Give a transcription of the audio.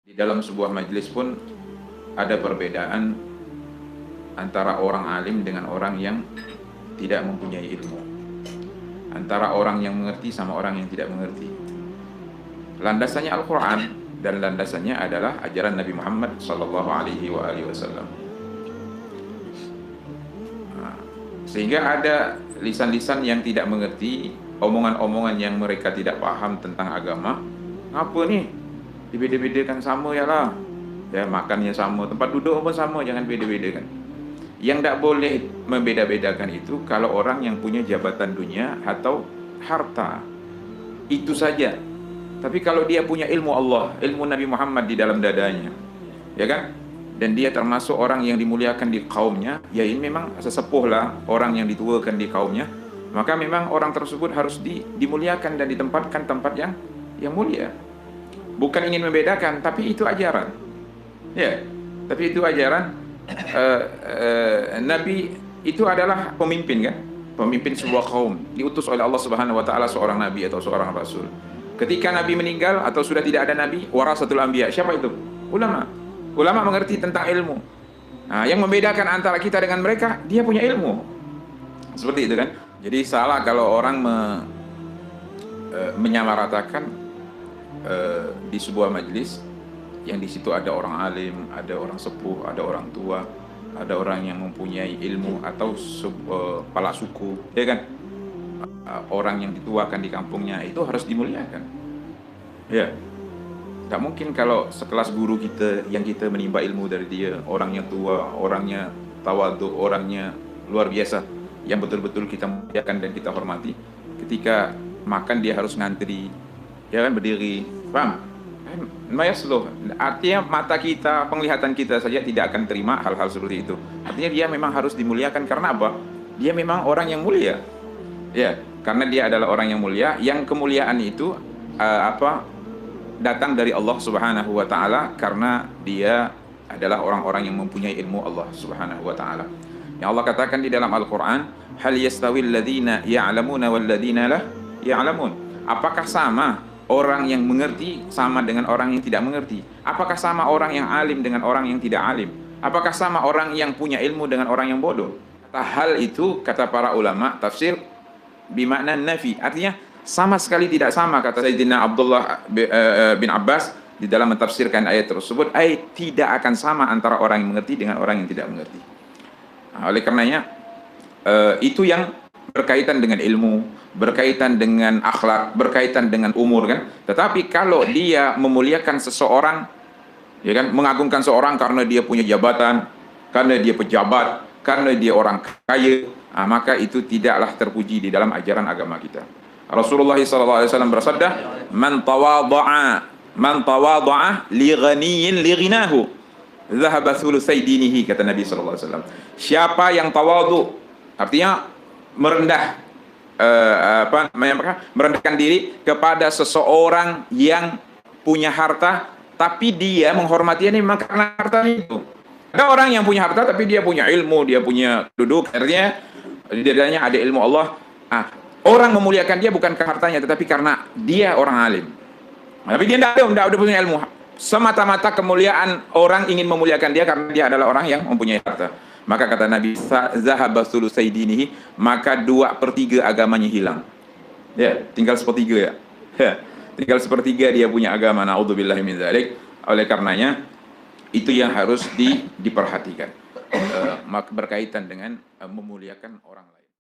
Di dalam sebuah majelis pun ada perbedaan antara orang alim dengan orang yang tidak mempunyai ilmu, antara orang yang mengerti sama orang yang tidak mengerti. Landasannya Al-Quran dan landasannya adalah ajaran Nabi Muhammad SAW. Sehingga ada lisan-lisan yang tidak mengerti, omongan-omongan yang mereka tidak paham tentang agama. Apa nih? Dibeda-bedakan sama ya lah. Ya, makannya sama, tempat duduk pun sama, jangan beda-bedakan. Yang tidak boleh membeda-bedakan itu kalau orang yang punya jabatan dunia atau harta. Itu saja. Tapi kalau dia punya ilmu Allah, ilmu Nabi Muhammad di dalam dadanya, ya kan? Dan dia termasuk orang yang dimuliakan di kaumnya, ya ini memang sesepuh lah, orang yang dituakan di kaumnya, maka memang orang tersebut harus dimuliakan dan ditempatkan tempat yang mulia. Bukan ingin membedakan, tapi itu ajaran. Ya, tapi itu ajaran. Nabi itu adalah pemimpin kan? Pemimpin sebuah kaum, diutus oleh Allah Subhanahu wa taala seorang nabi atau seorang rasul. Ketika nabi meninggal atau sudah tidak ada nabi, warasatul anbiya, siapa itu? Ulama. Ulama mengerti tentang ilmu. Nah, yang membedakan antara kita dengan mereka, dia punya ilmu. Seperti itu kan? Jadi salah kalau orang menyamaratakan di sebuah majelis yang di situ ada orang alim, ada orang sepuh, ada orang tua, ada orang yang mempunyai ilmu atau kepala suku, ya kan? Orang yang dituakan di kampungnya itu harus dimuliakan. Ya. Tak mungkin kalau sekelas guru kita yang kita menimba ilmu dari dia, orangnya tua, orangnya tawadhu, orangnya luar biasa, yang betul-betul kita muliakan dan kita hormati. Ketika makan dia harus ngantri, ya kan, berdiri, paham? Mayasluh, artinya mata kita, penglihatan kita saja tidak akan terima hal-hal seperti itu. Artinya dia memang harus dimuliakan karena apa? Dia memang orang yang mulia. Ya, karena dia adalah orang yang mulia, yang kemuliaan itu datang dari Allah Subhanahu wa taala karena dia adalah orang-orang yang mempunyai ilmu Allah Subhanahu wa taala. Yang Allah katakan di dalam Al-Qur'an, hal yastawil ladzina ya'lamuna wal ladzina la ya'lamun. Apakah sama orang yang mengerti sama dengan orang yang tidak mengerti? Apakah sama orang yang alim dengan orang yang tidak alim? Apakah sama orang yang punya ilmu dengan orang yang bodoh? Kata hal itu, kata para ulama tafsir, bimakna nafi, artinya sama sekali tidak sama, kata Sayyidina Abdullah bin Abbas di dalam mentafsirkan ayat tersebut, tidak akan sama antara orang yang mengerti dengan orang yang tidak mengerti. Nah, oleh karenanya itu yang berkaitan dengan ilmu, berkaitan dengan akhlak, berkaitan dengan umur kan. Tetapi kalau dia memuliakan seseorang, ya kan, mengagungkan seorang karena dia punya jabatan, karena dia pejabat, karena dia orang kaya, maka itu tidaklah terpuji di dalam ajaran agama kita. Rasulullah SAW bersabda, man tawadha'a li ghaniyin li ghinahu dhahaba thulutsai dinihi, kata Nabi SAW. Siapa yang tawadhu, artinya merendah, merendahkan diri kepada seseorang yang punya harta, tapi dia menghormatinya memang karena harta itu. Ada orang yang punya harta tapi dia punya ilmu, dia punya duduk, artinya di dalamnya ada ilmu Allah. Orang memuliakan dia bukan karena hartanya, tetapi karena dia orang alim. Tapi dia tidak punya ilmu. Semata-mata kemuliaan orang ingin memuliakan dia karena dia adalah orang yang mempunyai harta. Maka kata Nabi, zahaba thulutsai dinihi, maka 2/3 agamanya hilang. Ya, tinggal 1/3 ya. Tinggal 1/3 dia punya agama. Naudzubillahi min dzalik. Oleh karenanya itu yang harus diperhatikan. Berkaitan dengan memuliakan orang lain.